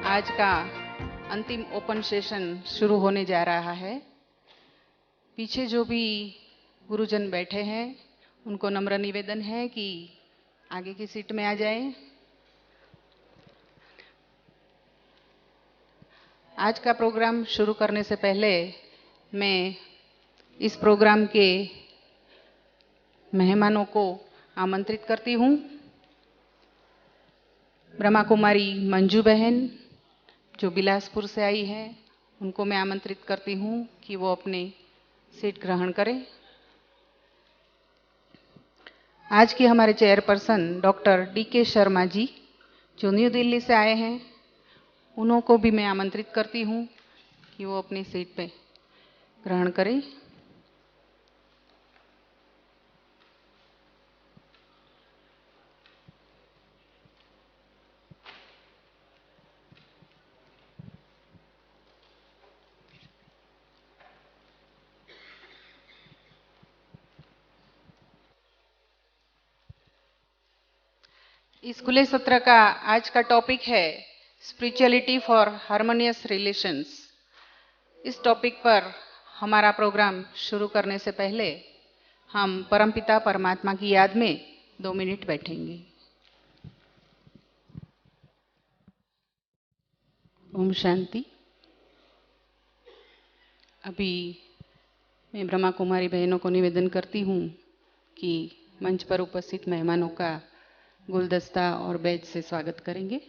आज का अंतिम ओपन सेशन शुरू होने जा रहा है। पीछे जो भी गुरुजन बैठे हैं उनको नम्र निवेदन है कि आगे की सीट में आ जाएं। आज का प्रोग्राम शुरू करने से पहले मैं इस प्रोग्राम के मेहमानों को आमंत्रित करती हूं। ब्रह्मा कुमारी मंजू बहन जो बिलासपुर से आई है, उनको मैं आमंत्रित करती हूं कि वो अपनी सीट ग्रहण करें। आज के हमारे chairperson doctor DK. Sharma ji जो न्यू दिल्ली से आए हैं, उनको भी मैं आमंत्रित करती हूं कि वो अपनी सीट पे ग्रहण करें। इस खुले सत्र का आज का टॉपिक है स्पिरिचुअलिटी फॉर हार्मोनियस रिलेशंस। इस टॉपिक पर हमारा प्रोग्राम शुरू करने से पहले हम परमपिता परमात्मा की याद में 2 मिनट बैठेंगे। ओम शांति। अभी मैं ब्रह्मा कुमारी बहनों को निवेदन करती हूँ कि मंच पर उपस्थित मेहमानों का गुलदस्ता और बैज से स्वागत करेंगे।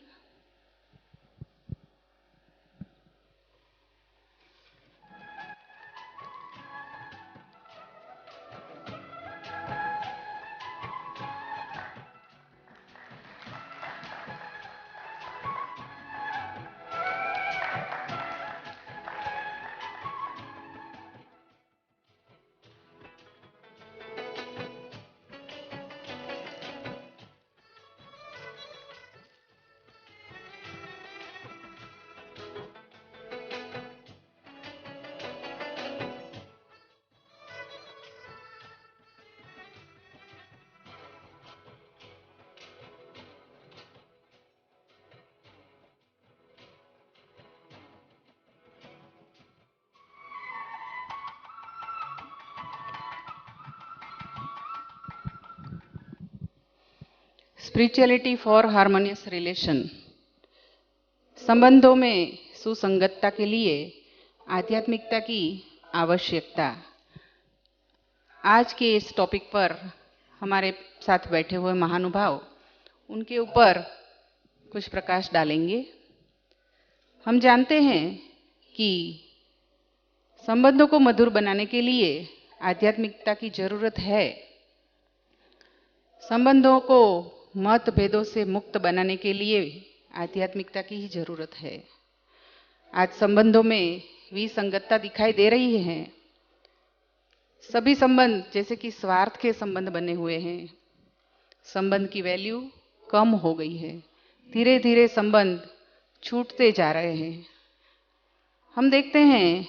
Spirituality for harmonious relation. संबंधों में सुसंगतता के लिए आध्यात्मिकता की आवश्यकता। आज के इस टॉपिक पर हमारे साथ बैठे हुए महानुभाव उनके ऊपर कुछ प्रकाश डालेंगे। हम जानते हैं कि संबंधों को मधुर बनाने के लिए आध्यात्मिकता की जरूरत है। संबंधों को मतभेदों से मुक्त बनाने के लिए आध्यात्मिकता की ही जरूरत है। आज संबंधों में विसंगतता दिखाई दे रही है। सभी संबंध जैसे कि स्वार्थ के संबंध बने हुए हैं। संबंध की वैल्यू कम हो गई है। धीरे धीरे संबंध छूटते जा रहे हैं। हम देखते हैं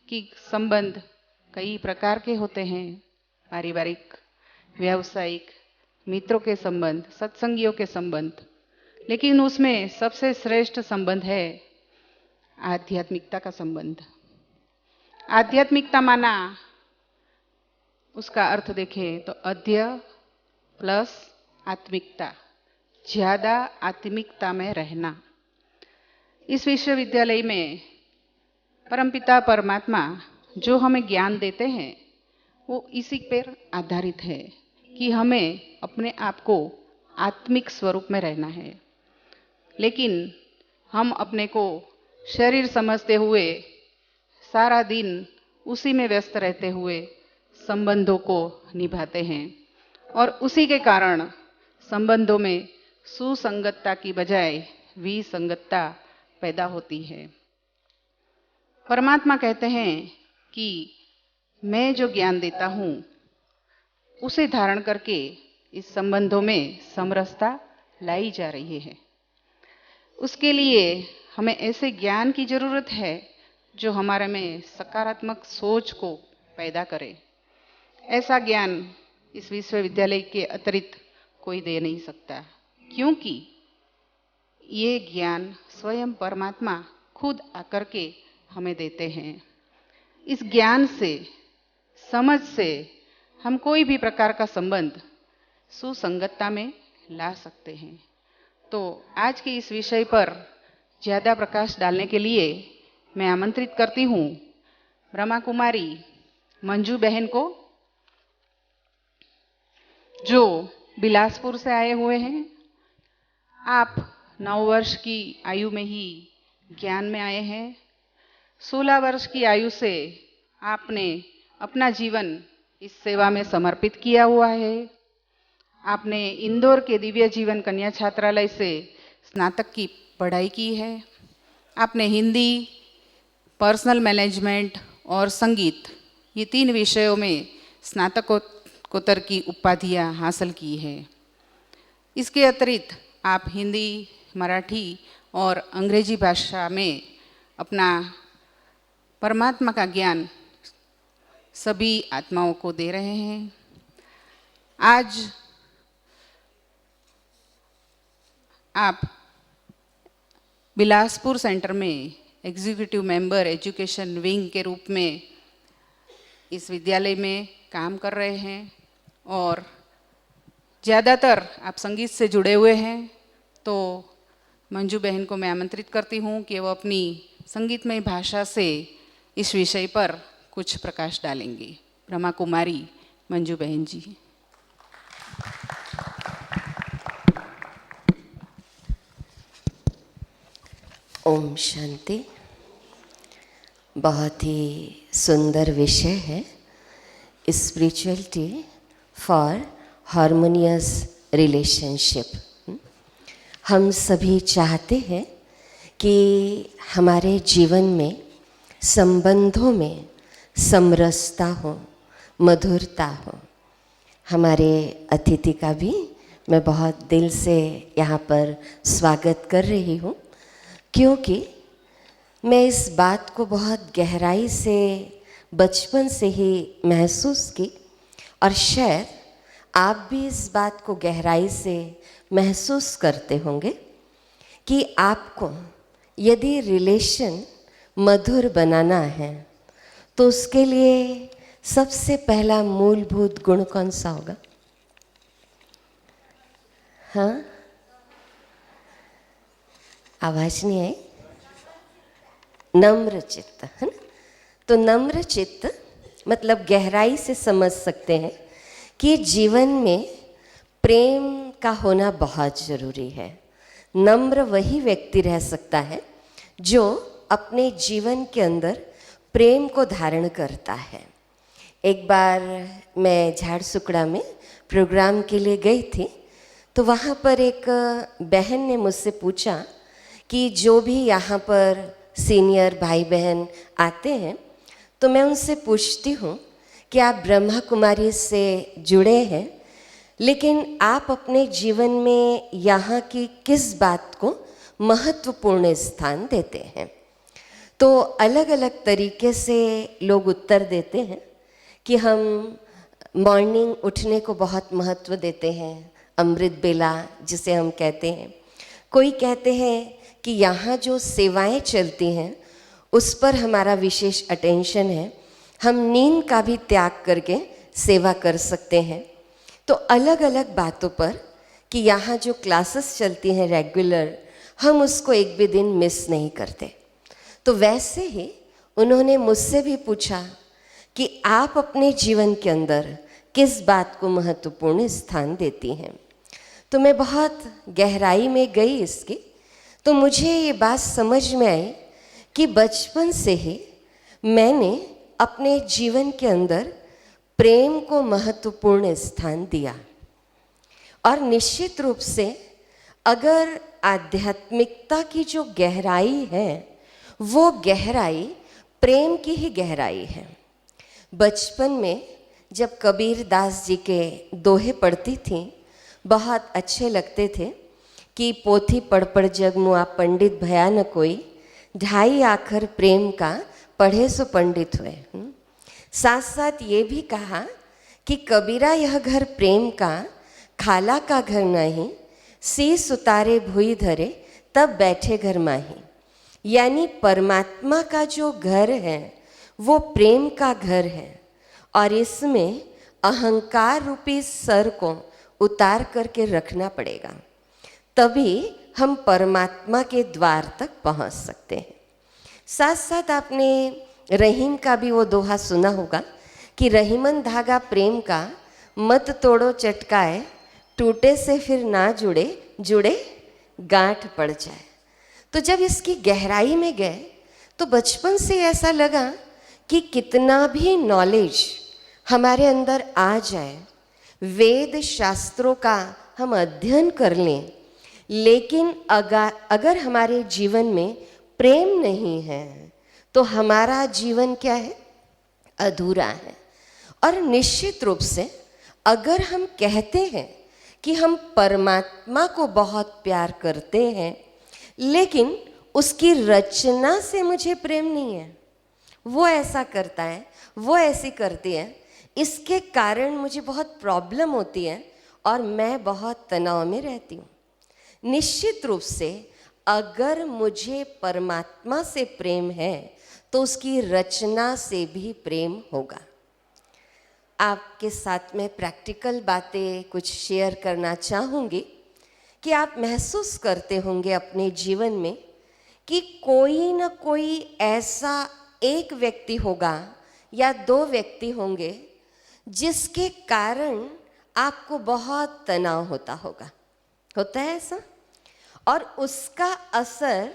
कि संबंध कई प्रकार के होते हैं। पारिवारिक, व्यावसायिक, मित्रों के संबंध, सत्संगियों के संबंध, लेकिन उसमें सबसे श्रेष्ठ संबंध है आध्यात्मिकता का संबंध। आध्यात्मिकता माना उसका अर्थ देखें तो अध्य प्लस आत्मिकता, ज्यादा आत्मिकता में रहना। इस विश्वविद्यालय में परमपिता परमात्मा जो हमें ज्ञान देते हैं वो इसी पर आधारित है कि हमें अपने आप को आत्मिक स्वरूप में रहना है। लेकिन हम अपने को शरीर समझते हुए सारा दिन उसी में व्यस्त रहते हुए संबंधों को निभाते हैं और उसी के कारण संबंधों में सुसंगतता की बजाय विसंगतता पैदा होती है। परमात्मा कहते हैं कि मैं जो ज्ञान देता हूं उसे धारण करके इस संबंधों में समरसता लाई जा रही है। उसके लिए हमें ऐसे ज्ञान की जरूरत है जो हमारे में सकारात्मक सोच को पैदा करे। ऐसा ज्ञान इस विश्वविद्यालय के अतिरिक्त कोई दे नहीं सकता, क्योंकि ये ज्ञान स्वयं परमात्मा खुद आकर के हमें देते हैं। इस ज्ञान से, समझ से हम कोई भी प्रकार का संबंध सुसंगतता में ला सकते हैं। तो आज के इस विषय पर ज़्यादा प्रकाश डालने के लिए मैं आमंत्रित करती हूँ ब्रह्मा कुमारी मंजू बहन को, जो बिलासपुर से आए हुए हैं। आप 9 वर्ष की आयु में ही ज्ञान में आए हैं। 16 वर्ष की आयु से आपने अपना जीवन इस सेवा में समर्पित किया हुआ है। आपने इंदौर के दिव्य जीवन कन्या छात्रालय से स्नातक की पढ़ाई की है। आपने हिंदी, पर्सनल मैनेजमेंट और संगीत, ये 3 विषयों में स्नातकोत्तर की उपाधियां हासिल की है। इसके अतिरिक्त आप हिंदी, मराठी और अंग्रेजी भाषा में अपना परमात्मा का ज्ञान सभी आत्माओं को दे रहे हैं। आज आप बिलासपुर सेंटर में एग्जीक्यूटिव मेंबर एजुकेशन विंग के रूप में इस विद्यालय में काम कर रहे हैं और ज़्यादातर आप संगीत से जुड़े हुए हैं। तो मंजू बहन को मैं आमंत्रित करती हूँ कि वो अपनी संगीतमय भाषा से इस विषय पर कुछ प्रकाश डालेंगी। ब्रह्मा कुमारी मंजू बहन जी। ओम शांति। बहुत ही सुंदर विषय है, स्पिरिचुअलिटी फॉर हार्मोनियस रिलेशनशिप। हम सभी चाहते हैं कि हमारे जीवन में संबंधों में समरसता हो, मधुरता हो। हमारे अतिथि का भी मैं बहुत दिल से यहाँ पर स्वागत कर रही हूँ, क्योंकि मैं इस बात को बहुत गहराई से बचपन से ही महसूस की और शायद आप भी इस बात को गहराई से महसूस करते होंगे कि आपको यदि रिलेशन मधुर बनाना है तो उसके लिए सबसे पहला मूलभूत गुण कौन सा होगा? हाँ, आवाज नहीं आई। नम्र चित्त, है ना? तो नम्र चित्त मतलब गहराई से समझ सकते हैं कि जीवन में प्रेम का होना बहुत ज़रूरी है। नम्र वही व्यक्ति रह सकता है जो अपने जीवन के अंदर प्रेम को धारण करता है। एक बार मैं झारसुगड़ा में प्रोग्राम के लिए गई थी, तो वहाँ पर एक बहन ने मुझसे पूछा कि जो भी यहाँ पर सीनियर भाई बहन आते हैं, तो मैं उनसे पूछती हूँ कि आप ब्रह्मा कुमारी से जुड़े हैं, लेकिन आप अपने जीवन में यहाँ की किस बात को महत्वपूर्ण स्थान देते हैं? तो अलग अलग तरीके से लोग उत्तर देते हैं कि हम मॉर्निंग उठने को बहुत महत्व देते हैं, अमृत बेला जिसे हम कहते हैं। कोई कहते हैं कि यहाँ जो सेवाएं चलती हैं उस पर हमारा विशेष अटेंशन है, हम नींद का भी त्याग करके सेवा कर सकते हैं। तो अलग अलग बातों पर कि यहाँ जो क्लासेस चलती हैं रेगुलर, हम उसको एक भी दिन मिस नहीं करते। तो वैसे ही उन्होंने मुझसे भी पूछा कि आप अपने जीवन के अंदर किस बात को महत्वपूर्ण स्थान देती हैं। तो मैं बहुत गहराई में गई इसकी, तो मुझे ये बात समझ में आई कि बचपन से ही मैंने अपने जीवन के अंदर प्रेम को महत्वपूर्ण स्थान दिया। और निश्चित रूप से अगर आध्यात्मिकता की जो गहराई है वो गहराई प्रेम की ही गहराई है। बचपन में जब कबीर दास जी के दोहे पढ़ती थी, बहुत अच्छे लगते थे कि पोथी पढ़ पढ़ जग मुआ पंडित भया न कोई, ढाई आखर प्रेम का पढ़े सो पंडित हुए। साथ साथ ये भी कहा कि कबीरा यह घर प्रेम का, खाला का घर नहीं, शीस उतारे भुई धरे तब बैठे घर माही। यानी परमात्मा का जो घर है वो प्रेम का घर है, और इसमें अहंकार रूपी सर को उतार करके रखना पड़ेगा, तभी हम परमात्मा के द्वार तक पहुंच सकते हैं। साथ साथ आपने रहीम का भी वो दोहा सुना होगा कि रहीमन धागा प्रेम का, मत तोड़ो चटकाए, टूटे से फिर ना जुड़े, जुड़े गांठ पड़ जाए। तो जब इसकी गहराई में गए तो बचपन से ऐसा लगा कि कितना भी नॉलेज हमारे अंदर आ जाए, वेद शास्त्रों का हम अध्ययन कर लें, लेकिन अगर हमारे जीवन में प्रेम नहीं है तो हमारा जीवन क्या है? अधूरा है। और निश्चित रूप से अगर हम कहते हैं कि हम परमात्मा को बहुत प्यार करते हैं, लेकिन उसकी रचना से मुझे प्रेम नहीं है, वो ऐसा करता है, वो ऐसी करती है, इसके कारण मुझे बहुत प्रॉब्लम होती है और मैं बहुत तनाव में रहती हूँ। निश्चित रूप से अगर मुझे परमात्मा से प्रेम है तो उसकी रचना से भी प्रेम होगा। आपके साथ में प्रैक्टिकल बातें कुछ शेयर करना चाहूँगी कि आप महसूस करते होंगे अपने जीवन में कि कोई न कोई ऐसा एक व्यक्ति होगा या दो व्यक्ति होंगे जिसके कारण आपको बहुत तनाव होता होगा। होता है ऐसा? और उसका असर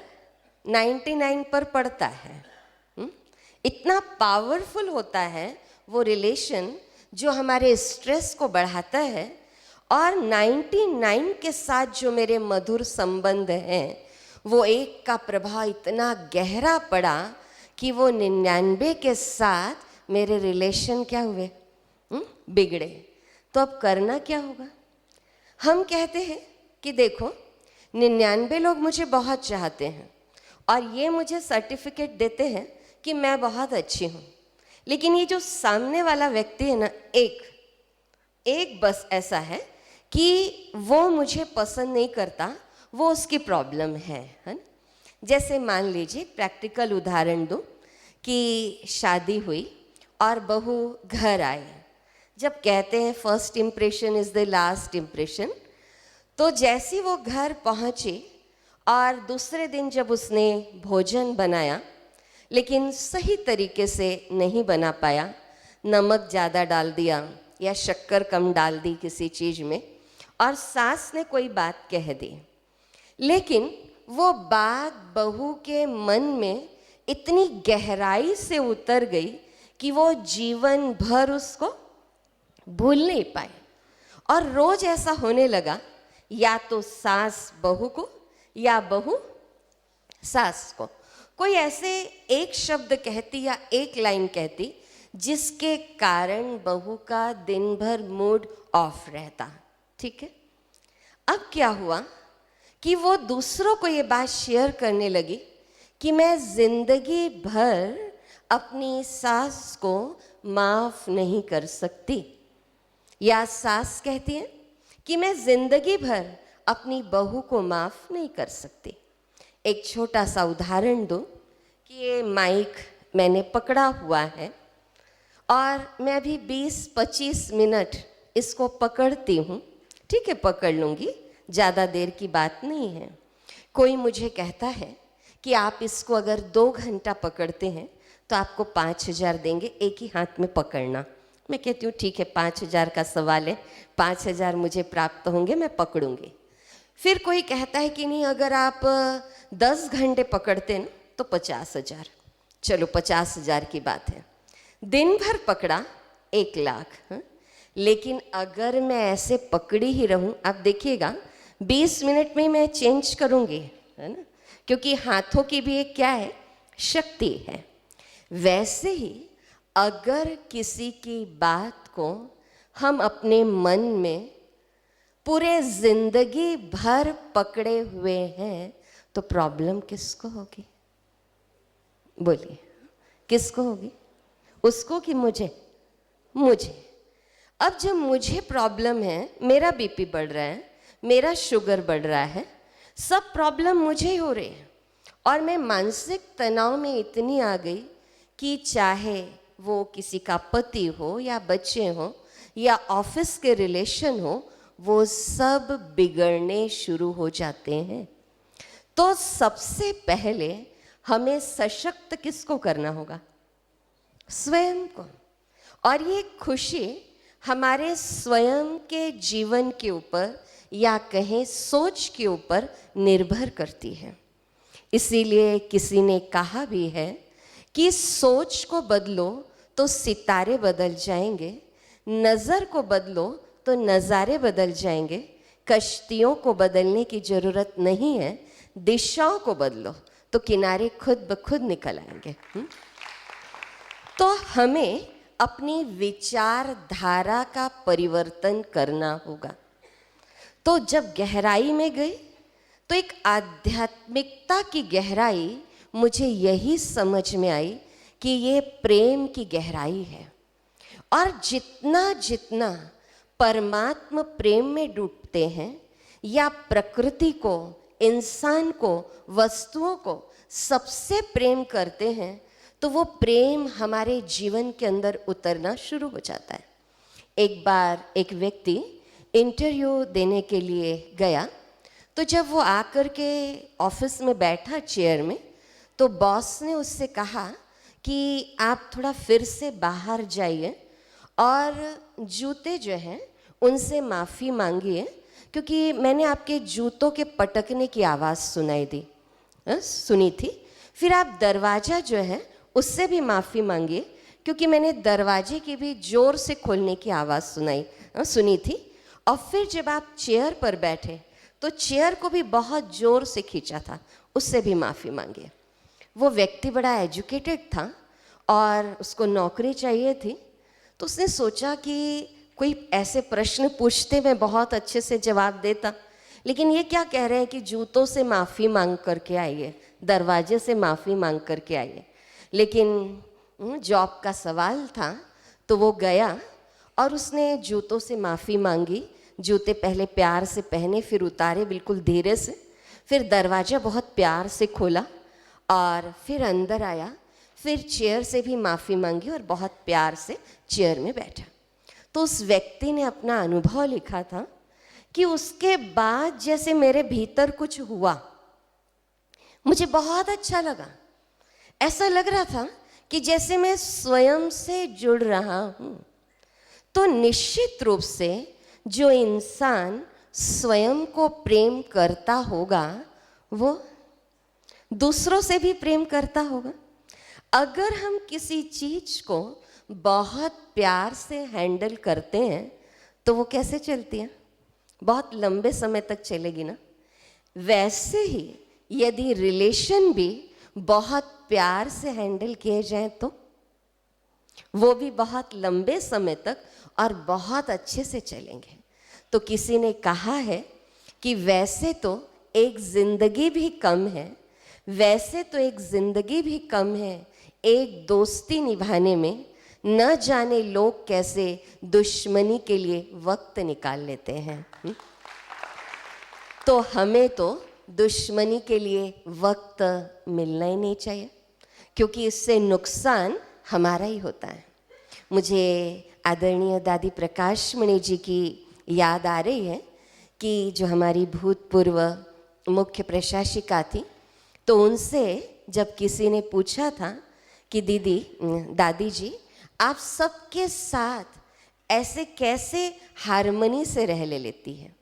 99 पर पड़ता है। इतना पावरफुल होता है वो रिलेशन जो हमारे स्ट्रेस को बढ़ाता है, और 99 के साथ जो मेरे मधुर संबंध हैं वो एक का प्रभाव इतना गहरा पड़ा कि वो 99 के साथ मेरे रिलेशन क्या हुए? बिगड़े। तो अब करना क्या होगा? हम कहते हैं कि देखो 99 लोग मुझे बहुत चाहते हैं और ये मुझे सर्टिफिकेट देते हैं कि मैं बहुत अच्छी हूँ, लेकिन ये जो सामने वाला व्यक्ति है ना, एक बस ऐसा है कि वो मुझे पसंद नहीं करता, वो उसकी प्रॉब्लम है ना। जैसे मान लीजिए प्रैक्टिकल उदाहरण दूँ कि शादी हुई और बहू घर आए। जब कहते हैं first impression is the last impression, तो जैसी वो घर पहुँची और दूसरे दिन जब उसने भोजन बनाया लेकिन सही तरीके से नहीं बना पाया, नमक ज़्यादा डाल दिया या शक्कर कम डाल दी किसी चीज़ में, और सास ने कोई बात कह दी, लेकिन वो बात बहू के मन में इतनी गहराई से उतर गई कि वो जीवन भर उसको भूल नहीं पाए। और रोज ऐसा होने लगा, या तो सास बहू को या बहू सास को कोई ऐसे एक शब्द कहती या एक लाइन कहती जिसके कारण बहू का दिन भर मूड ऑफ रहता। ठीक है, अब क्या हुआ कि वो दूसरों को ये बात शेयर करने लगी कि मैं जिंदगी भर अपनी सास को माफ नहीं कर सकती, या सास कहती है कि मैं जिंदगी भर अपनी बहू को माफ नहीं कर सकती। एक छोटा सा उदाहरण दूं कि ये माइक मैंने पकड़ा हुआ है और मैं अभी 20-25 मिनट इसको पकड़ती हूँ। ठीक है, पकड़ लूँगी, ज़्यादा देर की बात नहीं है। कोई मुझे कहता है कि आप इसको अगर 2 घंटा पकड़ते हैं तो आपको 5,000 देंगे, एक ही हाथ में पकड़ना। मैं कहती हूँ ठीक है, 5,000 का सवाल है, 5,000 मुझे प्राप्त होंगे, मैं पकड़ूंगी। फिर कोई कहता है कि नहीं, अगर आप 10 घंटे पकड़ते हैं तो 50,000। चलो 50,000 की बात है, दिन भर पकड़ा 1 लाख। लेकिन अगर मैं ऐसे पकड़ी ही रहूं, आप देखिएगा 20 मिनट में मैं चेंज करूंगी, है ना, क्योंकि हाथों की भी एक क्या है, शक्ति है। वैसे ही अगर किसी की बात को हम अपने मन में पूरे जिंदगी भर पकड़े हुए हैं तो प्रॉब्लम किसको होगी? बोलिए, किसको होगी? उसको कि मुझे? मुझे। अब जब मुझे प्रॉब्लम है, मेरा बीपी बढ़ रहा है, मेरा शुगर बढ़ रहा है, सब प्रॉब्लम मुझे हो रही है और मैं मानसिक तनाव में इतनी आ गई कि चाहे वो किसी का पति हो या बच्चे हो या ऑफिस के रिलेशन हो, वो सब बिगड़ने शुरू हो जाते हैं। तो सबसे पहले हमें सशक्त किसको करना होगा? स्वयं को। और ये खुशी हमारे स्वयं के जीवन के ऊपर या कहें सोच के ऊपर निर्भर करती है। इसीलिए किसी ने कहा भी है कि सोच को बदलो तो सितारे बदल जाएंगे, नज़र को बदलो तो नज़ारे बदल जाएंगे, कश्तियों को बदलने की ज़रूरत नहीं है, दिशाओं को बदलो तो किनारे खुद ब खुद निकल आएंगे। तो हमें अपनी विचारधारा का परिवर्तन करना होगा। तो जब गहराई में गई तो एक आध्यात्मिकता की गहराई मुझे यही समझ में आई कि ये प्रेम की गहराई है। और जितना जितना परमात्मा प्रेम में डूबते हैं या प्रकृति को, इंसान को, वस्तुओं को सबसे प्रेम करते हैं, तो वो प्रेम हमारे जीवन के अंदर उतरना शुरू हो जाता है। एक बार एक व्यक्ति इंटरव्यू देने के लिए गया, तो जब वो आकर के ऑफिस में बैठा चेयर में, तो बॉस ने उससे कहा कि आप थोड़ा फिर से बाहर जाइए और जूते जो हैं उनसे माफ़ी मांगिए, क्योंकि मैंने आपके जूतों के पटकने की आवाज़ सुनी थी। फिर आप दरवाज़ा जो है उससे भी माफ़ी मांगिए, क्योंकि मैंने दरवाजे की भी ज़ोर से खोलने की आवाज़ सुनी थी। और फिर जब आप चेयर पर बैठे तो चेयर को भी बहुत ज़ोर से खींचा था, उससे भी माफ़ी मांगिए। वो व्यक्ति बड़ा एजुकेटेड था और उसको नौकरी चाहिए थी, तो उसने सोचा कि कोई ऐसे प्रश्न पूछते मैं बहुत अच्छे से जवाब देता, लेकिन ये क्या कह रहे हैं कि जूतों से माफ़ी मांग करके आइए, दरवाजे से माफ़ी मांग करके आइए। लेकिन जॉब का सवाल था, तो वो गया और उसने जूतों से माफ़ी मांगी। जूते पहले प्यार से पहने, फिर उतारे बिल्कुल धीरे से, फिर दरवाज़ा बहुत प्यार से खोला और फिर अंदर आया, फिर चेयर से भी माफ़ी मांगी और बहुत प्यार से चेयर में बैठा। तो उस व्यक्ति ने अपना अनुभव लिखा था कि उसके बाद जैसे मेरे भीतर कुछ हुआ, मुझे बहुत अच्छा लगा। ऐसा लग रहा था कि जैसे मैं स्वयं से जुड़ रहा हूँ। तो निश्चित रूप से जो इंसान स्वयं को प्रेम करता होगा, वो दूसरों से भी प्रेम करता होगा। अगर हम किसी चीज़ को बहुत प्यार से हैंडल करते हैं तो वो कैसे चलती है? बहुत लंबे समय तक चलेगी ना। वैसे ही यदि रिलेशन भी बहुत प्यार से हैंडल किए जाएं तो वो भी बहुत लंबे समय तक और बहुत अच्छे से चलेंगे। तो किसी ने कहा है कि वैसे तो एक ज़िंदगी भी कम है, वैसे तो एक ज़िंदगी भी कम है एक दोस्ती निभाने में, न जाने लोग कैसे दुश्मनी के लिए वक्त निकाल लेते हैं। तो हमें तो दुश्मनी के लिए वक्त मिलना ही नहीं चाहिए, क्योंकि इससे नुकसान हमारा ही होता है। मुझे आदरणीय दादी प्रकाश मणि जी की याद आ रही है कि जो हमारी भूतपूर्व मुख्य प्रशासिका थी, तो उनसे जब किसी ने पूछा था कि दादी जी आप सबके साथ ऐसे कैसे हारमोनी से रह लेती हैं?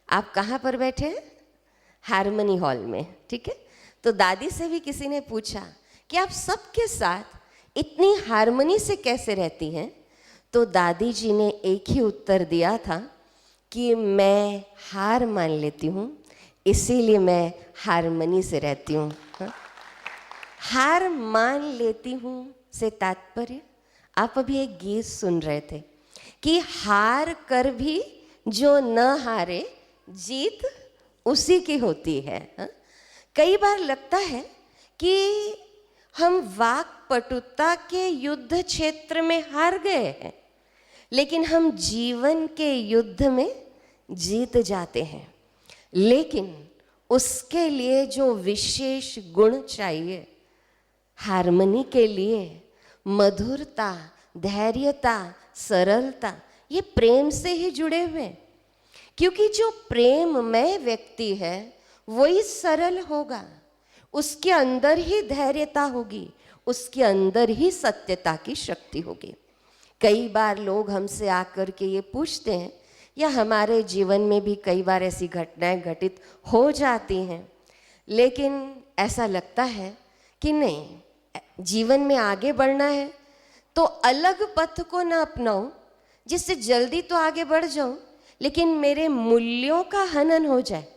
आप कहाँ पर बैठे हैं? हारमोनी हॉल में, ठीक है। तो दादी से भी किसी ने पूछा कि आप सबके साथ इतनी हारमोनी से कैसे रहती हैं? तो दादी जी ने एक ही उत्तर दिया था कि मैं हार मान लेती हूँ, इसीलिए मैं हारमोनी से रहती हूँ। हार मान लेती हूँ से तात्पर्य, आप अभी एक गीत सुन रहे थे कि हार कर भी जो न हारे जीत उसी की होती है। कई बार लगता है कि हम वाक्पटुता के युद्ध क्षेत्र में हार गए हैं, लेकिन हम जीवन के युद्ध में जीत जाते हैं। लेकिन उसके लिए जो विशेष गुण चाहिए, हार्मनी के लिए मधुरता, धैर्यता, सरलता, ये प्रेम से ही जुड़े हुए हैं। क्योंकि जो प्रेममय व्यक्ति है वही सरल होगा, उसके अंदर ही धैर्यता होगी, उसके अंदर ही सत्यता की शक्ति होगी। कई बार लोग हमसे आकर के ये पूछते हैं, या हमारे जीवन में भी कई बार ऐसी घटनाएं घटित हो जाती हैं, लेकिन ऐसा लगता है कि नहीं, जीवन में आगे बढ़ना है तो अलग पथ को ना अपनाऊं जिससे जल्दी तो आगे बढ़ जाऊं, लेकिन मेरे मूल्यों का हनन हो जाए।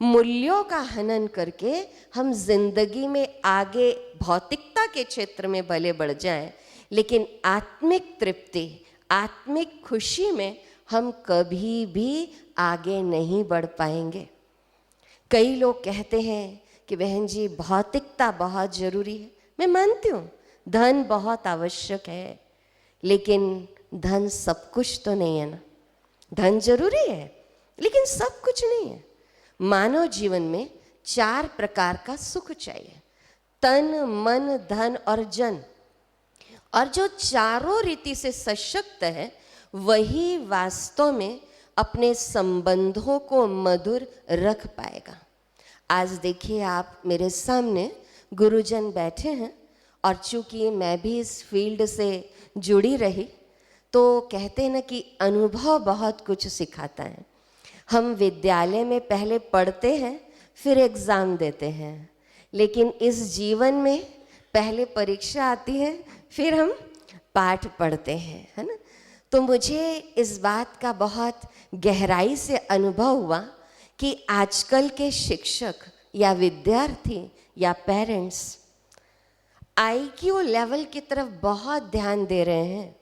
मूल्यों का हनन करके हम जिंदगी में आगे भौतिकता के क्षेत्र में भले बढ़ जाएं, लेकिन आत्मिक तृप्ति, आत्मिक खुशी में हम कभी भी आगे नहीं बढ़ पाएंगे। कई लोग कहते हैं कि बहन जी भौतिकता बहुत जरूरी है। मैं मानती हूँ धन बहुत आवश्यक है, लेकिन धन सब कुछ तो नहीं है ना। धन जरूरी है लेकिन सब कुछ नहीं है। मानव जीवन में 4 प्रकार का सुख चाहिए, तन, मन, धन और जन। और जो चारों रीति से सशक्त है वही वास्तव में अपने संबंधों को मधुर रख पाएगा। आज देखिए, आप मेरे सामने गुरुजन बैठे हैं, और चूंकि मैं भी इस फील्ड से जुड़ी रही, तो कहते हैं ना कि अनुभव बहुत कुछ सिखाता है। हम विद्यालय में पहले पढ़ते हैं फिर एग्ज़ाम देते हैं, लेकिन इस जीवन में पहले परीक्षा आती है फिर हम पाठ पढ़ते हैं, है ना। तो मुझे इस बात का बहुत गहराई से अनुभव हुआ कि आजकल के शिक्षक या विद्यार्थी या पेरेंट्स IQ लेवल की तरफ बहुत ध्यान दे रहे हैं।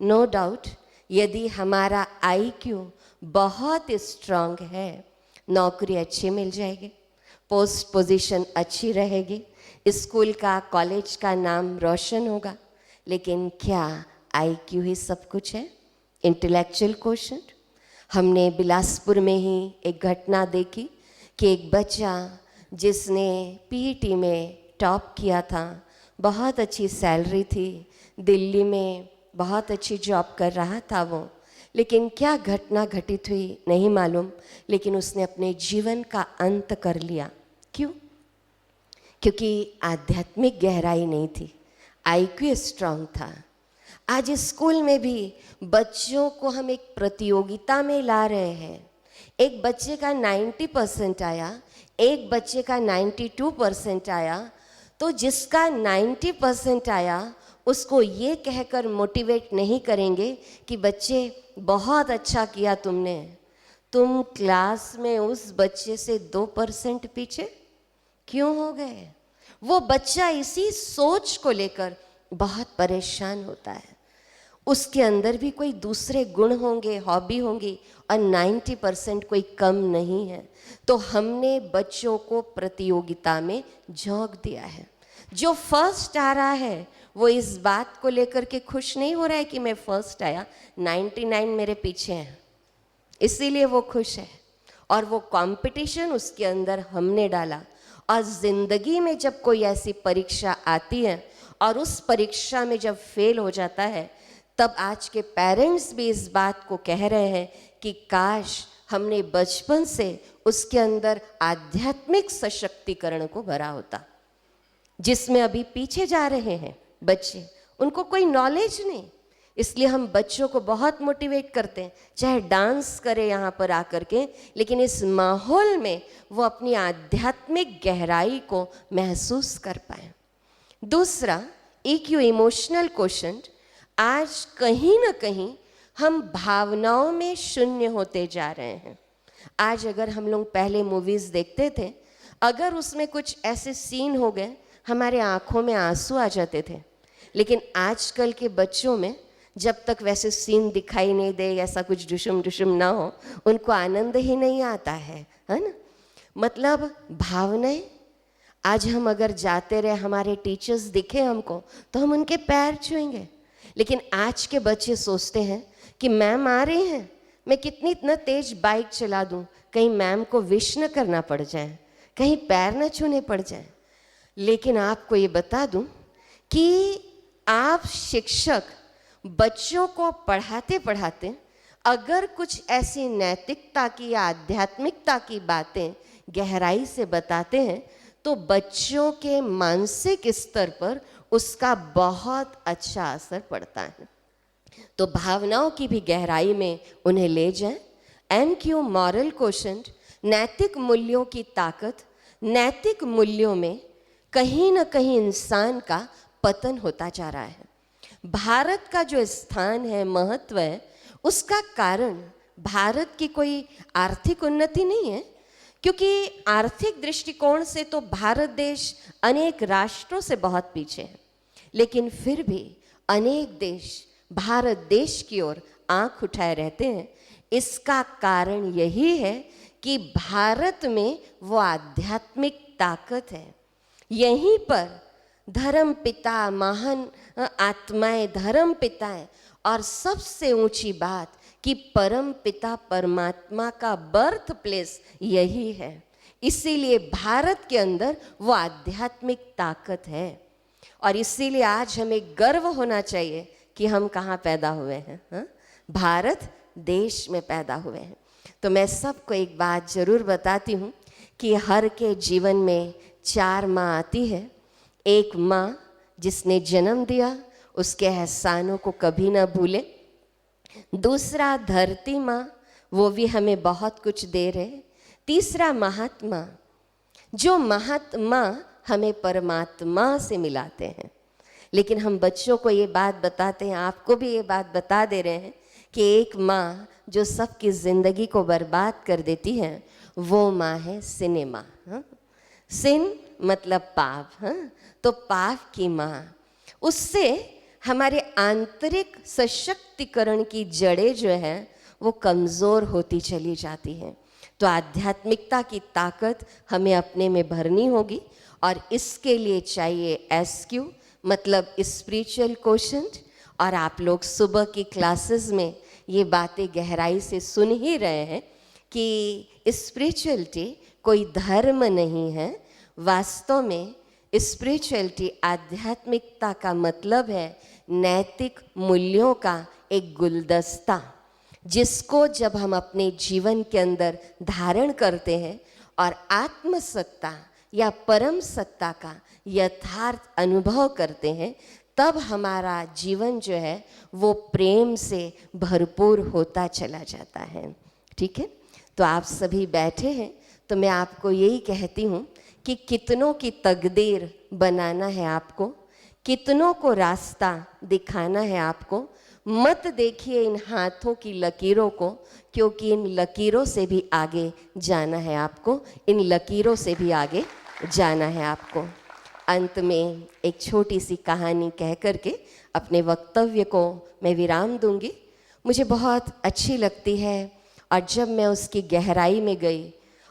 नो डाउट, यदि हमारा IQ बहुत स्ट्रांग है, नौकरी अच्छी मिल जाएगी, पोस्ट पोजीशन अच्छी रहेगी, स्कूल का, कॉलेज का नाम रोशन होगा। लेकिन क्या IQ ही सब कुछ है? Intellectual quotient. हमने बिलासपुर में ही एक घटना देखी कि एक बच्चा जिसने PET में टॉप किया था, बहुत अच्छी सैलरी थी, दिल्ली में बहुत अच्छी जॉब कर रहा था वो, लेकिन क्या घटना घटित हुई नहीं मालूम, लेकिन उसने अपने जीवन का अंत कर लिया। क्यों? क्योंकि आध्यात्मिक गहराई नहीं थी, IQ स्ट्रांग था। आज स्कूल में भी बच्चों को हम एक प्रतियोगिता में ला रहे हैं। एक बच्चे का 90% आया, एक बच्चे का 92% आया, तो जिसका 90% आया उसको ये कहकर मोटिवेट नहीं करेंगे कि बच्चे बहुत अच्छा किया तुमने, तुम क्लास में उस बच्चे से 2% पीछे क्यों हो गए। वो बच्चा इसी सोच को लेकर बहुत परेशान होता है। उसके अंदर भी कोई दूसरे गुण होंगे, हॉबी होंगी, और 90% कोई कम नहीं है। तो हमने बच्चों को प्रतियोगिता में झोंक दिया है। जो फर्स्ट आ रहा है वो इस बात को लेकर के खुश नहीं हो रहा है कि मैं फर्स्ट आया, 99 मेरे पीछे हैं, इसीलिए वो खुश है। और वो कंपटीशन उसके अंदर हमने डाला। और ज़िंदगी में जब कोई ऐसी परीक्षा आती है और उस परीक्षा में जब फेल हो जाता है, तब आज के पेरेंट्स भी इस बात को कह रहे हैं कि काश हमने बचपन से उसके अंदर आध्यात्मिक सशक्तिकरण को भरा होता। जिसमें अभी पीछे जा रहे हैं बच्चे, उनको कोई नॉलेज नहीं, इसलिए हम बच्चों को बहुत मोटिवेट करते हैं, चाहे डांस करे यहाँ पर आकर के, लेकिन इस माहौल में वो अपनी आध्यात्मिक गहराई को महसूस कर पाए। दूसरा, EQ इमोशनल क्वोशंट। आज कहीं ना कहीं हम भावनाओं में शून्य होते जा रहे हैं। आज अगर हम लोग पहले मूवीज़ देखते थे, अगर उसमें कुछ ऐसे सीन हो गए हमारे आँखों में आंसू आ जाते थे, लेकिन आजकल के बच्चों में जब तक वैसे सीन दिखाई नहीं दे, ऐसा कुछ डुशुम डुशुम ना हो, उनको आनंद ही नहीं आता है ना। मतलब भावनाएं, आज हम अगर जाते रहे, हमारे टीचर्स दिखे हमको तो हम उनके पैर छुएंगे, लेकिन आज के बच्चे सोचते हैं कि मैम आ रही हैं मैं कितनी न तेज बाइक चला दूं, कहीं मैम को विश न करना पड़ जाए, कहीं पैर न छूने पड़ जाए। लेकिन आपको ये बता दूं कि आप शिक्षक बच्चों को पढ़ाते पढ़ाते अगर कुछ ऐसी नैतिकता की या आध्यात्मिकता की बातें गहराई से बताते हैं तो बच्चों के मानसिक स्तर पर उसका बहुत अच्छा असर पड़ता है। तो भावनाओं की भी गहराई में उन्हें ले जाएं। MQ मॉरल क्वोशंट, नैतिक मूल्यों की ताकत। नैतिक मूल्यों में कहीं ना कहीं इंसान का पतन होता जा रहा है। भारत का जो स्थान है, महत्व है, उसका कारण भारत की कोई आर्थिक उन्नति नहीं है, क्योंकि आर्थिक दृष्टिकोण से तो भारत देश अनेक राष्ट्रों से बहुत पीछे है, लेकिन फिर भी अनेक देश भारत देश की ओर आंख उठाए रहते हैं। इसका कारण यही है कि भारत में वो आध्यात्मिक ताकत है। यहीं पर धर्म पिता, महान आत्माएं धर्म पिता है, और सबसे ऊंची बात कि परम पिता परमात्मा का बर्थ प्लेस यही है। इसीलिए भारत के अंदर वो आध्यात्मिक ताकत है, और इसीलिए आज हमें गर्व होना चाहिए कि हम कहाँ पैदा हुए हैं, हाँ? भारत देश में पैदा हुए हैं। तो मैं सबको एक बात जरूर बताती हूँ कि हर के जीवन में 4 माँ आती है। एक माँ जिसने जन्म दिया, उसके एहसानों को कभी ना भूले। दूसरा धरती माँ, वो भी हमें बहुत कुछ दे रहे। तीसरा महात्मा, जो महात्मा हमें परमात्मा से मिलाते हैं। लेकिन हम बच्चों को ये बात बताते हैं, आपको भी ये बात बता दे रहे हैं कि एक माँ जो सबकी ज़िंदगी को बर्बाद कर देती है, वो माँ है सिनेमा। हाँ? सिन मतलब पाप, हाँ? तो पाप की माँ, उससे हमारे आंतरिक सशक्तिकरण की जड़ें जो है वो कमज़ोर होती चली जाती हैं। तो आध्यात्मिकता की ताकत हमें अपने में भरनी होगी, और इसके लिए चाहिए SQ मतलब स्पिरिचुअल क्वोशंट। और आप लोग सुबह की क्लासेस में ये बातें गहराई से सुन ही रहे हैं कि स्पिरिचुअलिटी कोई धर्म नहीं है। वास्तव में स्पिरिचुअलिटी, आध्यात्मिकता का मतलब है नैतिक मूल्यों का एक गुलदस्ता, जिसको जब हम अपने जीवन के अंदर धारण करते हैं और आत्मसत्ता या परम सत्ता का यथार्थ अनुभव करते हैं, तब हमारा जीवन जो है वो प्रेम से भरपूर होता चला जाता है। ठीक है, तो आप सभी बैठे हैं, तो मैं आपको यही कहती हूँ कि कितनों की तकदीर बनाना है आपको, कितनों को रास्ता दिखाना है आपको। मत देखिए इन हाथों की लकीरों को, क्योंकि इन लकीरों से भी आगे जाना है आपको, इन लकीरों से भी आगे जाना है आपको। अंत में एक छोटी सी कहानी कह करके अपने वक्तव्य को मैं विराम दूंगी। मुझे बहुत अच्छी लगती है, और जब मैं उसकी गहराई में गई,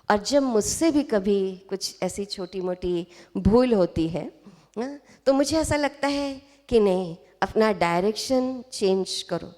और जब मुझसे भी कभी कुछ ऐसी छोटी मोटी भूल होती है, तो मुझे ऐसा लगता है कि नहीं, अपना डायरेक्शन चेंज करो।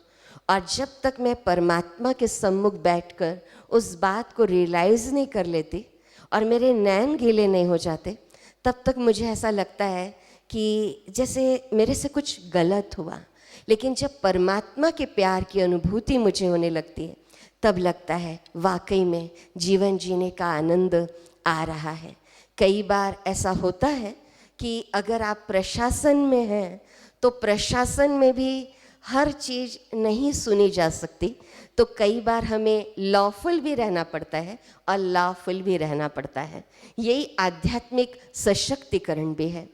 और जब तक मैं परमात्मा के सम्मुख बैठकर उस बात को रियलाइज़ नहीं कर लेती और मेरे नैन गीले नहीं हो जाते, तब तक मुझे ऐसा लगता है कि जैसे मेरे से कुछ गलत हुआ। लेकिन जब परमात्मा के प्यार की अनुभूति मुझे होने लगती है, तब लगता है वाकई में जीवन जीने का आनंद आ रहा है। कई बार ऐसा होता है कि अगर आप प्रशासन में हैं, तो प्रशासन में भी हर चीज़ नहीं सुनी जा सकती, तो कई बार हमें लॉफुल भी रहना पड़ता है और लॉफुल भी रहना पड़ता है। यही आध्यात्मिक सशक्तिकरण भी है।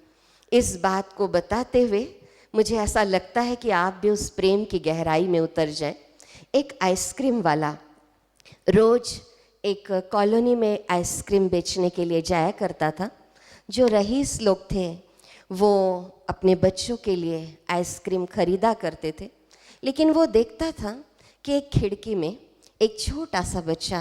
इस बात को बताते हुए मुझे ऐसा लगता है कि आप भी उस प्रेम की गहराई में उतर जाएं। एक आइसक्रीम वाला रोज़ एक कॉलोनी में आइसक्रीम बेचने के लिए जाया करता था। जो रईस लोग थे वो अपने बच्चों के लिए आइसक्रीम खरीदा करते थे, लेकिन वो देखता था कि एक खिड़की में एक छोटा सा बच्चा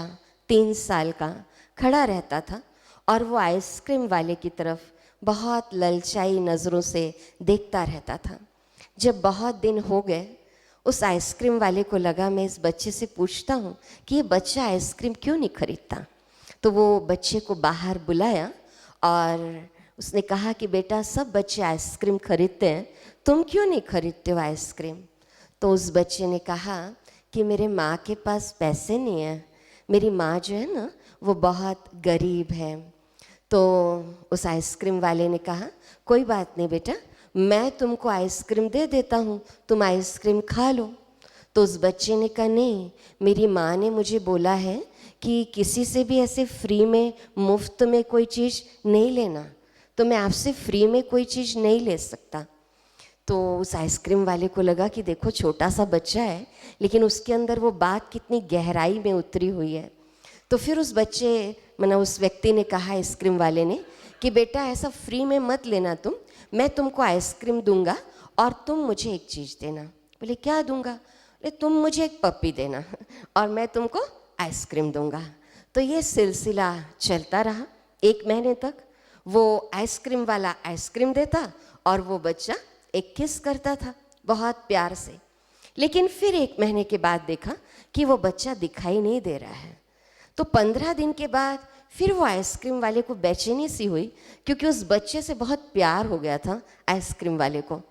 3 साल का खड़ा रहता था, और वो आइसक्रीम वाले की तरफ बहुत ललचाई नज़रों से देखता रहता था। जब बहुत दिन हो गए, उस आइसक्रीम वाले को लगा मैं इस बच्चे से पूछता हूँ कि ये बच्चा आइसक्रीम क्यों नहीं खरीदता। तो वो बच्चे को बाहर बुलाया और उसने कहा कि बेटा सब बच्चे आइसक्रीम खरीदते हैं, तुम क्यों नहीं खरीदते हो आइसक्रीम। तो उस बच्चे ने कहा कि मेरे माँ के पास पैसे नहीं हैं, मेरी माँ जो है ना वो बहुत गरीब है। तो उस आइसक्रीम वाले ने कहा कोई बात नहीं बेटा, मैं तुमको आइसक्रीम दे देता हूँ, तुम आइसक्रीम खा लो। तो उस बच्चे ने कहा नहीं, मेरी माँ ने मुझे बोला है कि किसी से भी ऐसे फ्री में मुफ्त में कोई चीज़ नहीं लेना, तो मैं आपसे फ्री में कोई चीज़ नहीं ले सकता। तो उस आइसक्रीम वाले को लगा कि देखो छोटा सा बच्चा है, लेकिन उसके अंदर वो बात कितनी गहराई में उतरी हुई है। तो फिर उस उस व्यक्ति ने कहा आइसक्रीम वाले ने कि बेटा ऐसा फ्री में मत लेना तुम, मैं तुमको आइसक्रीम दूंगा और तुम मुझे एक चीज़ देना। बोले क्या दूंगा। बोले तुम मुझे एक पप्पी देना और मैं तुमको आइसक्रीम दूंगा। तो ये सिलसिला चलता रहा 1 महीने तक। वो आइसक्रीम वाला आइसक्रीम देता और वो बच्चा एक किस करता था बहुत प्यार से। लेकिन फिर 1 महीने के बाद देखा कि वो बच्चा दिखाई नहीं दे रहा है। तो 15 दिन के बाद फिर वो आइसक्रीम वाले को बेचैनी सी हुई, क्योंकि उस बच्चे से बहुत प्यार हो गया था आइसक्रीम वाले को।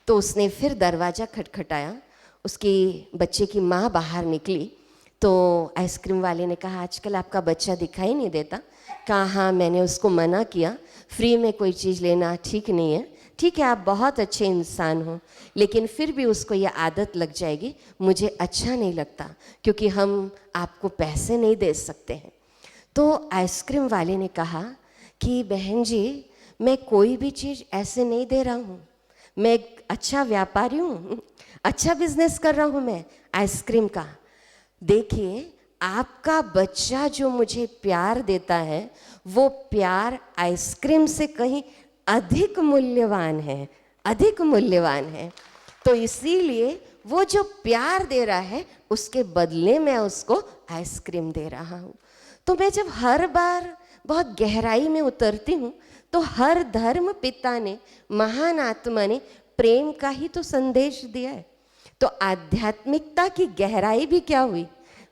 तो उसने फिर दरवाज़ा खटखटाया, उसकी बच्चे की माँ बाहर निकली। तो आइसक्रीम वाले ने कहा आजकल आपका बच्चा दिखाई नहीं देता। कहा हाँ, मैंने उसको मना किया, फ्री में कोई चीज़ लेना ठीक नहीं है। ठीक है, आप बहुत अच्छे इंसान हो, लेकिन फिर भी उसको ये आदत लग जाएगी, मुझे अच्छा नहीं लगता, क्योंकि हम आपको पैसे नहीं दे सकते हैं। तो आइसक्रीम वाले ने कहा कि बहन जी, मैं कोई भी चीज़ ऐसे नहीं दे रहा हूँ, मैं एक अच्छा व्यापारी हूँ, अच्छा बिजनेस कर रहा हूँ मैं आइसक्रीम का। देखिए आपका बच्चा जो मुझे प्यार देता है, वो प्यार आइसक्रीम से कहीं अधिक मूल्यवान है, अधिक मूल्यवान है। तो इसीलिए वो जो प्यार दे रहा है उसके बदले मैं उसको आइसक्रीम दे रहा हूँ। तो मैं जब हर बार बहुत गहराई में उतरती हूँ तो हर धर्म पिता ने, महान आत्मा ने प्रेम का ही तो संदेश दिया है। तो आध्यात्मिकता की गहराई भी क्या हुई,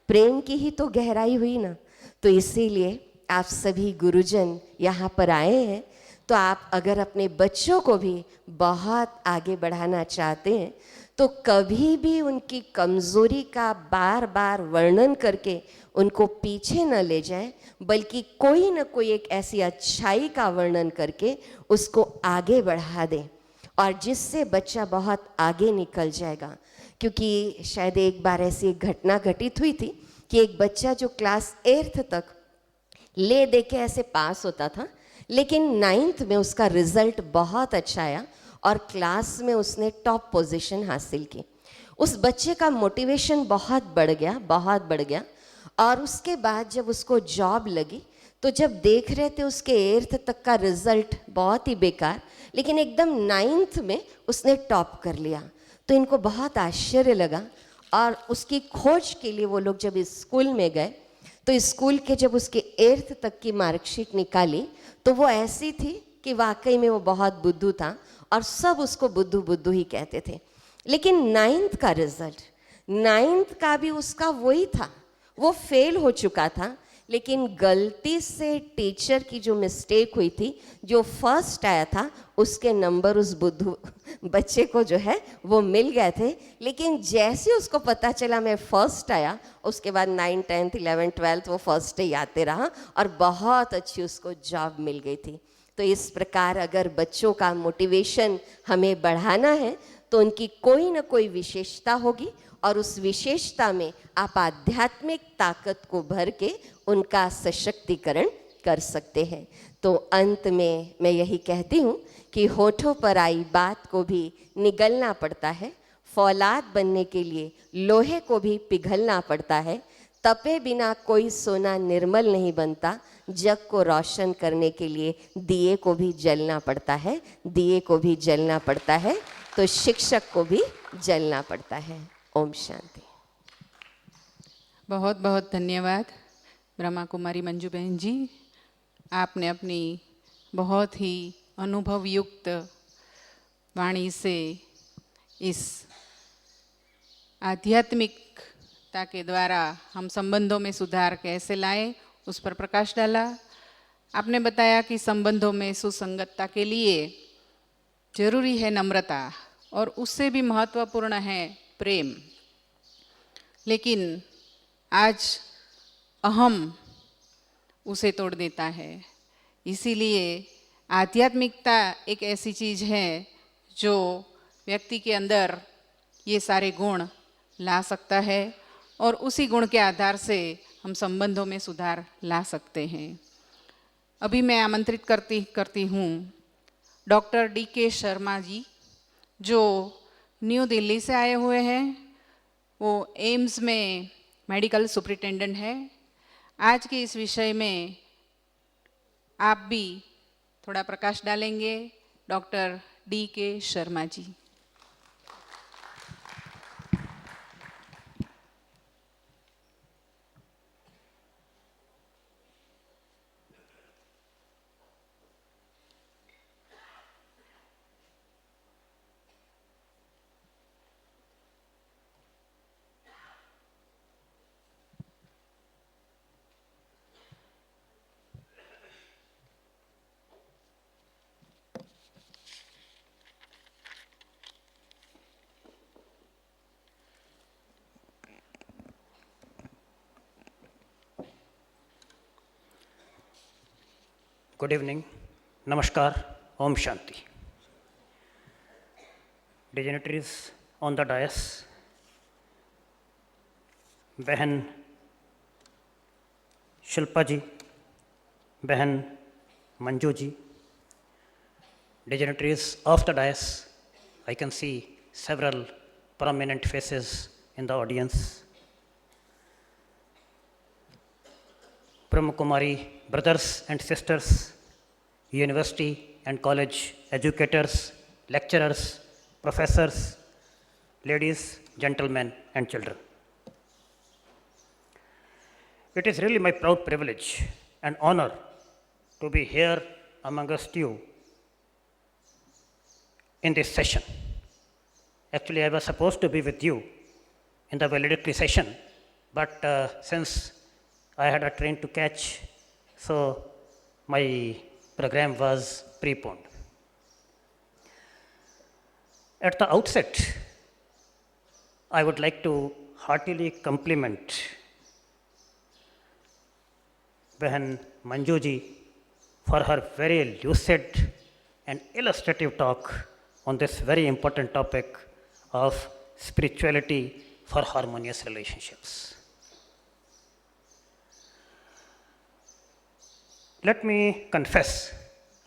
प्रेम की ही तो गहराई हुई ना। तो इसीलिए आप सभी गुरुजन यहाँ पर आए हैं, तो आप अगर अपने बच्चों को भी बहुत आगे बढ़ाना चाहते हैं तो कभी भी उनकी कमज़ोरी का बार बार वर्णन करके उनको पीछे न ले जाएं, बल्कि कोई न कोई एक ऐसी अच्छाई का वर्णन करके उसको आगे बढ़ा दें, और जिससे बच्चा बहुत आगे निकल जाएगा। क्योंकि शायद एक बार ऐसी एक घटना घटित हुई थी कि एक बच्चा जो क्लास 8th तक ले दे के ऐसे पास होता था, लेकिन 9th में उसका रिजल्ट बहुत अच्छा आया और क्लास में उसने टॉप पोजीशन हासिल की। उस बच्चे का मोटिवेशन बहुत बढ़ गया, बहुत बढ़ गया। और उसके बाद जब उसको जॉब लगी तो जब देख रहे थे उसके 8th तक का रिजल्ट बहुत ही बेकार, लेकिन एकदम 9th में उसने टॉप कर लिया। तो इनको बहुत आश्चर्य लगा और उसकी खोज के लिए वो लोग जब स्कूल में गए तो स्कूल के जब उसके 8th तक की मार्कशीट निकाली तो वो ऐसी थी कि वाकई में वो बहुत बुद्धू था और सब उसको बुद्धू बुद्धू ही कहते थे। लेकिन 9th का रिजल्ट, 9th का भी उसका वही था, वो फेल हो चुका था। लेकिन गलती से टीचर की जो मिस्टेक हुई थी, जो फर्स्ट आया था उसके नंबर उस बुद्धू बच्चे को जो है वो मिल गए थे। लेकिन जैसे उसको पता चला मैं फर्स्ट आया, उसके बाद 9, 10th, 11th, 12th वो फर्स्ट ही आते रहा और बहुत अच्छी उसको जॉब मिल गई थी। तो इस प्रकार अगर बच्चों का मोटिवेशन हमें बढ़ाना है तो उनकी कोई ना कोई विशेषता होगी और उस विशेषता में आप आध्यात्मिक ताकत को भर के उनका सशक्तिकरण कर सकते हैं। तो अंत में मैं यही कहती हूँ कि होठों पर आई बात को भी निगलना पड़ता है, फौलाद बनने के लिए लोहे को भी पिघलना पड़ता है, तपे बिना कोई सोना निर्मल नहीं बनता, जग को रोशन करने के लिए दिए को भी जलना पड़ता है, दिए को भी जलना पड़ता है, तो शिक्षक को भी जलना पड़ता है। ओम शांति। बहुत बहुत धन्यवाद ब्रह्मा कुमारी मंजू बहन जी, आपने अपनी बहुत ही अनुभव युक्त वाणी से इस आध्यात्मिकता के द्वारा हम संबंधों में सुधार कैसे लाएं, उस पर प्रकाश डाला। आपने बताया कि संबंधों में सुसंगतता के लिए जरूरी है नम्रता और उससे भी महत्वपूर्ण है प्रेम। लेकिन आज अहम उसे तोड़ देता है। इसीलिए आध्यात्मिकता एक ऐसी चीज़ है जो व्यक्ति के अंदर ये सारे गुण ला सकता है और उसी गुण के आधार से हम संबंधों में सुधार ला सकते हैं। अभी मैं आमंत्रित करती हूँ डॉक्टर D.K. शर्मा जी, जो न्यू दिल्ली से आए हुए हैं। वो एम्स में मेडिकल सुपरिटेंडेंट है। आज के इस विषय में आप भी थोड़ा प्रकाश डालेंगे। Doctor D.K. Sharma ji. Good evening, Namaskar, Om Shanti. Dignitaries on the dais, बहन शिल्पा जी, बहन Manju ji, dignitaries of the dais, I can see several prominent faces in the audience. Brahma Kumari brothers and sisters, university and college educators, lecturers, professors, ladies, gentlemen, and children. It is really my proud privilege and honor to be here amongst you in this session. Actually, I was supposed to be with you in the valedictory session, but since I had a train to catch, so my program was preponed. At the outset, I would like to heartily compliment Behan Manju ji for her very lucid and illustrative talk on this very important topic of spirituality for harmonious relationships. Let me confess,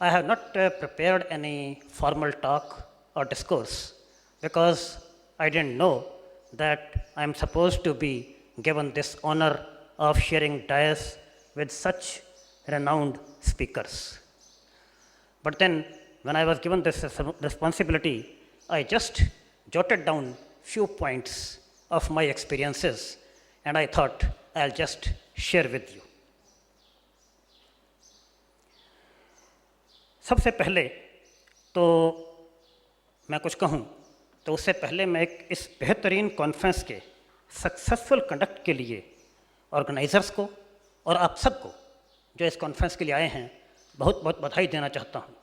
I have not prepared any formal talk or discourse because I didn't know that I am supposed to be given this honor of sharing dais with such renowned speakers. But then, when I was given this responsibility, I just jotted down few points of my experiences and I thought I'll just share with you. सबसे पहले तो मैं कुछ कहूँ तो उससे पहले मैं इस बेहतरीन कॉन्फ्रेंस के सक्सेसफुल कंडक्ट के लिए ऑर्गेनाइजर्स को और आप सबको जो इस कॉन्फ्रेंस के लिए आए हैं बहुत बहुत बधाई देना चाहता हूँ।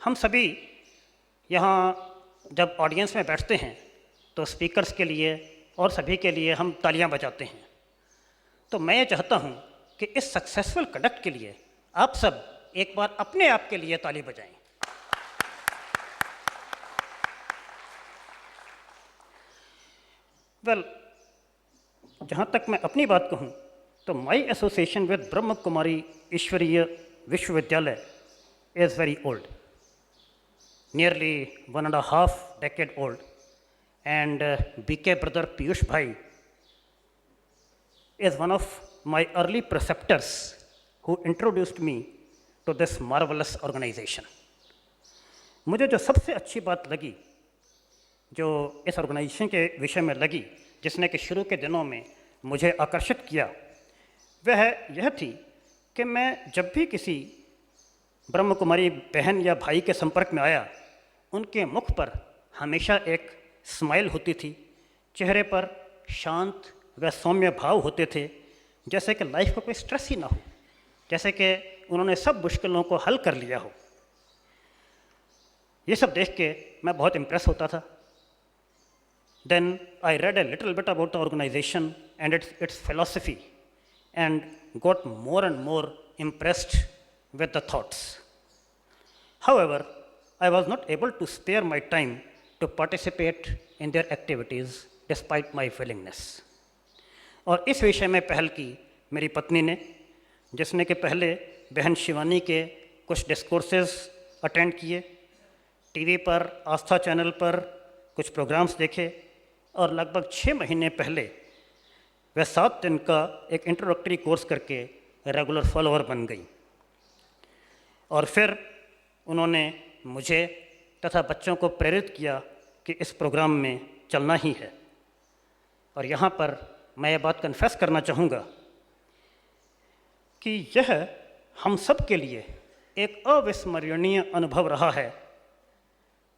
हम सभी यहाँ जब ऑडियंस में बैठते हैं तो स्पीकर्स के लिए और सभी के लिए हम तालियां बजाते हैं। तो मैं ये चाहता हूँ कि इस सक्सेसफुल कंडक्ट के लिए आप सब एक बार अपने आप के लिए ताली बजाएं। वेल, जहाँ तक मैं अपनी बात कहूँ तो माई एसोसिएशन विद ब्रह्म कुमारी ईश्वरीय विश्वविद्यालय is very old, nearly 1.5 decade old, and BK brother Piyush Bhai is one of my early preceptors who introduced me to this marvelous organization. मुझे जो सबसे अच्छी बात लगी, जो इस ऑर्गेनाइजेशन के विषय में लगी, जिसने कि शुरू के दिनों में मुझे आकर्षित किया, वह यह थी कि मैं जब भी किसी ब्रह्म कुमारी बहन या भाई के संपर्क में आया, उनके मुख पर हमेशा एक स्माइल होती थी, चेहरे पर शांत व सौम्य भाव होते थे, जैसे कि लाइफ का कोई स्ट्रेस ही ना हो, जैसे कि उन्होंने सब मुश्किलों को हल कर लिया हो। ये सब देख के मैं बहुत इम्प्रेस होता था। Then I read a little bit about the organization and its philosophy and got more and more impressed with the thoughts. However, I was not able to spare my time to participate in their activities despite my willingness. और इस विषय में पहल की मेरी पत्नी ने, जिसने कि पहले बहन शिवानी के कुछ डिस्कोर्सेस अटेंड किए, टीवी पर आस्था चैनल पर कुछ प्रोग्राम्स देखे, और लगभग 6 महीने पहले वह 7 दिन का एक इंट्रोडक्टरी कोर्स करके रेगुलर फॉलोअर बन गई। और फिर उन्होंने मुझे तथा बच्चों को प्रेरित किया कि इस प्रोग्राम में चलना ही है। और यहाँ पर मैं ये बात कन्फेस करना चाहूँगा कि यह हम सब के लिए एक अविस्मरणीय अनुभव रहा है।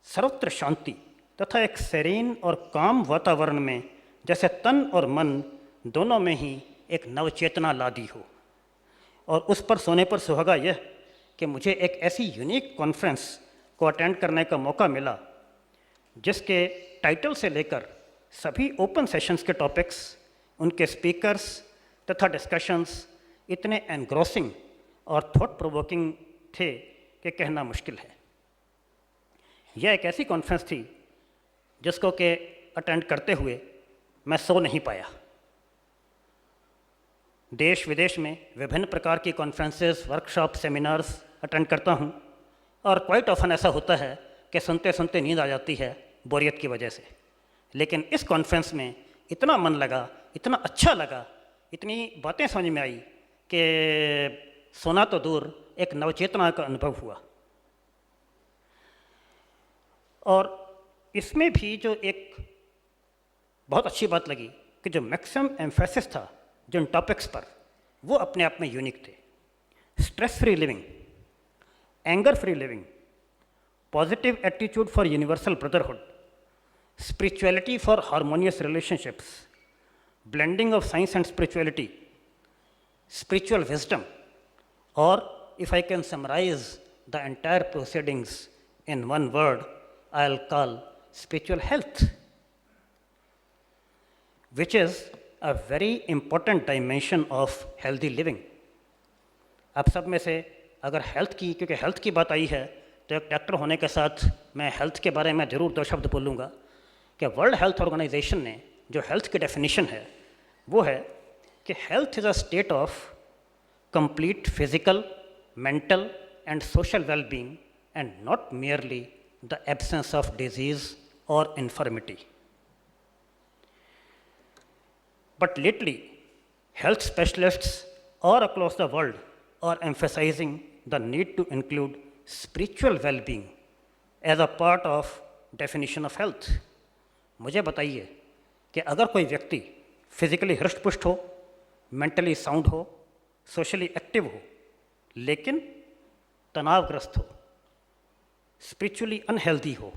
सर्वत्र शांति तथा एक सेरेन और काम वातावरण में जैसे तन और मन दोनों में ही एक नवचेतना ला दी हो। और उस पर सोने पर सुहागा यह कि मुझे एक ऐसी यूनिक कॉन्फ्रेंस को अटेंड करने का मौका मिला, जिसके टाइटल से लेकर सभी ओपन सेशंस के टॉपिक्स, उनके स्पीकर्स तथा डिस्कशंस इतने एनग्रॉसिंग और थॉट प्रोवोकिंग थे कि कहना मुश्किल है। यह एक ऐसी कॉन्फ्रेंस थी जिसको कि अटेंड करते हुए मैं सो नहीं पाया। देश विदेश में विभिन्न प्रकार की कॉन्फ्रेंसेस, वर्कशॉप, सेमिनार्स अटेंड करता हूँ, और क्वाइट ऑफन ऐसा होता है कि सुनते सुनते नींद आ जाती है बोरियत की वजह से। लेकिन इस कॉन्फ्रेंस में इतना मन लगा, इतना अच्छा लगा, इतनी बातें समझ में आई कि सोना तो दूर, एक नवचेतना का अनुभव हुआ। और इसमें भी जो एक बहुत अच्छी बात लगी कि जो मैक्सिमम एम्फेसिस था जिन टॉपिक्स पर, वो अपने आप में यूनिक थे। Stress free living, anger free living, positive attitude for universal brotherhood, spirituality for harmonious relationships, blending of science and spirituality, spiritual wisdom, और if I can summarise the entire proceedings in one word, I'll call spiritual health, which is a very important dimension of healthy living. आप सब में से अगर health की, क्योंकि health की बात आई है, तो एक डॉक्टर होने के साथ मैं हेल्थ के बारे में ज़रूर 2 शब्द बोलूँगा कि वर्ल्ड हेल्थ ऑर्गेनाइजेशन ने जो हेल्थ की डेफिनेशन है वो है कि health is a state of complete physical, mental and social wellbeing and not merely the absence of disease or infirmity. But lately, health specialists all across the world are emphasizing the need to include spiritual well-being as a part of definition of health. मुझे बताइए कि अगर कोई व्यक्ति physically हृष्ट-पुष्ट हो, mentally sound हो, socially active हो, लेकिन तनावग्रस्त हो, स्पिरिचुअली अनहेल्दी हो,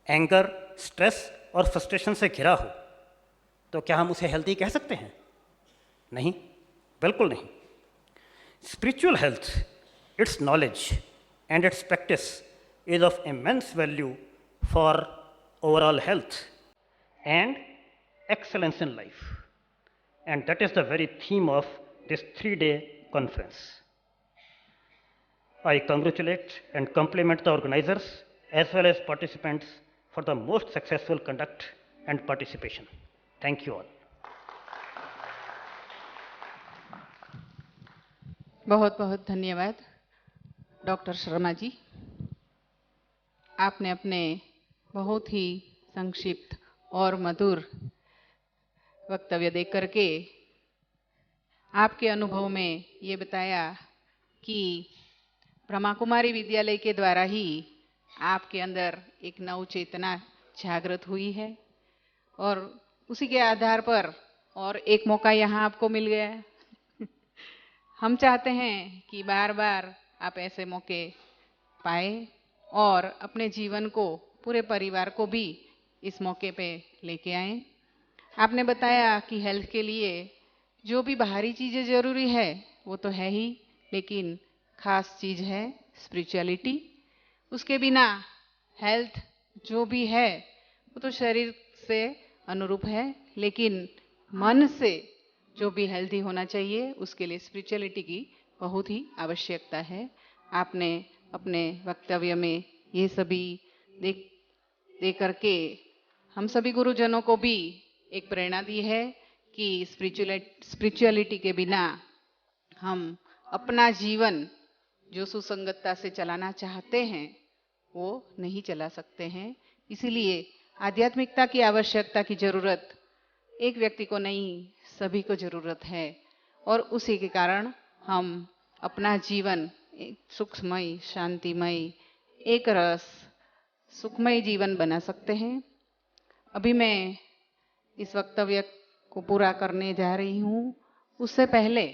एंगर, स्ट्रेस और फ्रस्ट्रेशन से घिरा हो, तो क्या हम उसे हेल्दी कह सकते हैं? नहीं, बिल्कुल नहीं। Spiritual health, it's knowledge and it's practice is of immense value for overall health and excellence in life, and that is the very theme of this 3-day conference. I congratulate and compliment the organizers as well as participants for the most successful conduct and participation. Thank you all. बहुत बहुत धन्यवाद doctor Sharma ji. आपने अपने बहुत ही संक्षिप्त और मधुर वक्तव्य दे करके आपके अनुभव में ये बताया कि ब्रह्मा कुमारी विद्यालय के द्वारा ही आपके अंदर एक नव चेतना जागृत हुई है, और उसी के आधार पर और एक मौका यहाँ आपको मिल गया है। हम चाहते हैं कि बार बार आप ऐसे मौके पाए और अपने जीवन को, पूरे परिवार को भी इस मौके पे लेके आएं। आपने बताया कि हेल्थ के लिए जो भी बाहरी चीज़ें ज़रूरी है वो तो है ही, लेकिन खास चीज़ है स्पिरिचुअलिटी। उसके बिना हेल्थ जो भी है वो तो शरीर से अनुरूप है, लेकिन मन से जो भी हेल्दी होना चाहिए उसके लिए स्पिरिचुअलिटी की बहुत ही आवश्यकता है। आपने अपने वक्तव्य में ये सभी दे करके हम सभी गुरुजनों को भी एक प्रेरणा दी है कि स्पिरिचुअलिटी के बिना हम अपना जीवन जो सुसंगतता से चलाना चाहते हैं वो नहीं चला सकते हैं। इसीलिए आध्यात्मिकता की आवश्यकता की जरूरत एक व्यक्ति को नहीं, सभी को जरूरत है। और उसी के कारण हम अपना जीवन एक सुखमय, शांतिमय, एक रस, सुखमय जीवन बना सकते हैं। अभी मैं इस वक्तव्य को पूरा करने जा रही हूँ। उससे पहले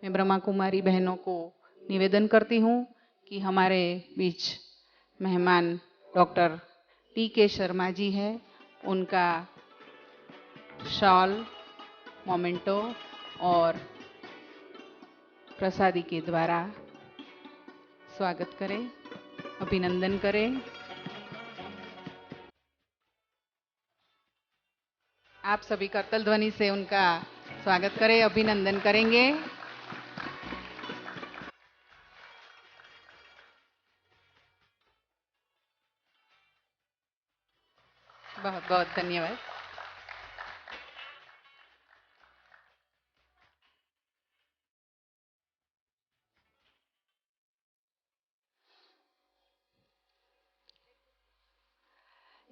मैं ब्रह्मा कुमारी बहनों को निवेदन करती हूँ कि हमारे बीच मेहमान डॉक्टर टी.के. शर्मा जी हैं, उनका शॉल, मोमेंटो और प्रसादी के द्वारा स्वागत करें, अभिनंदन करें। आप सभी करतल ध्वनि से उनका स्वागत करें, अभिनंदन करेंगे। बहुत बहुत धन्यवाद।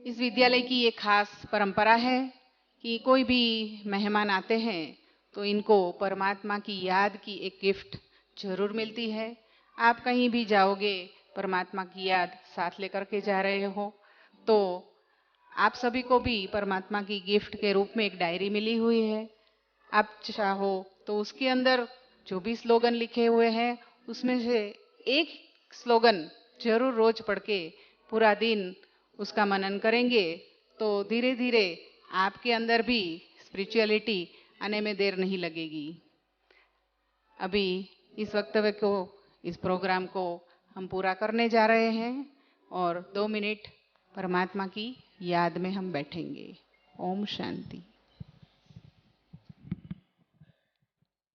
इस विद्यालय की एक खास परंपरा है कि कोई भी मेहमान आते हैं तो इनको परमात्मा की याद की एक गिफ्ट जरूर मिलती है। आप कहीं भी जाओगे, परमात्मा की याद साथ लेकर के जा रहे हो, तो आप सभी को भी परमात्मा की गिफ्ट के रूप में एक डायरी मिली हुई है। आप चाहो तो उसके अंदर जो भी स्लोगन लिखे हुए हैं उसमें से एक स्लोगन जरूर रोज पढ़ के पूरा दिन उसका मनन करेंगे तो धीरे धीरे आपके अंदर भी स्पिरिचुअलिटी आने में देर नहीं लगेगी। अभी इस वक्तव्य को, इस प्रोग्राम को हम पूरा करने जा रहे हैं और 2 मिनट परमात्मा की याद में हम बैठेंगे। ओम शांति।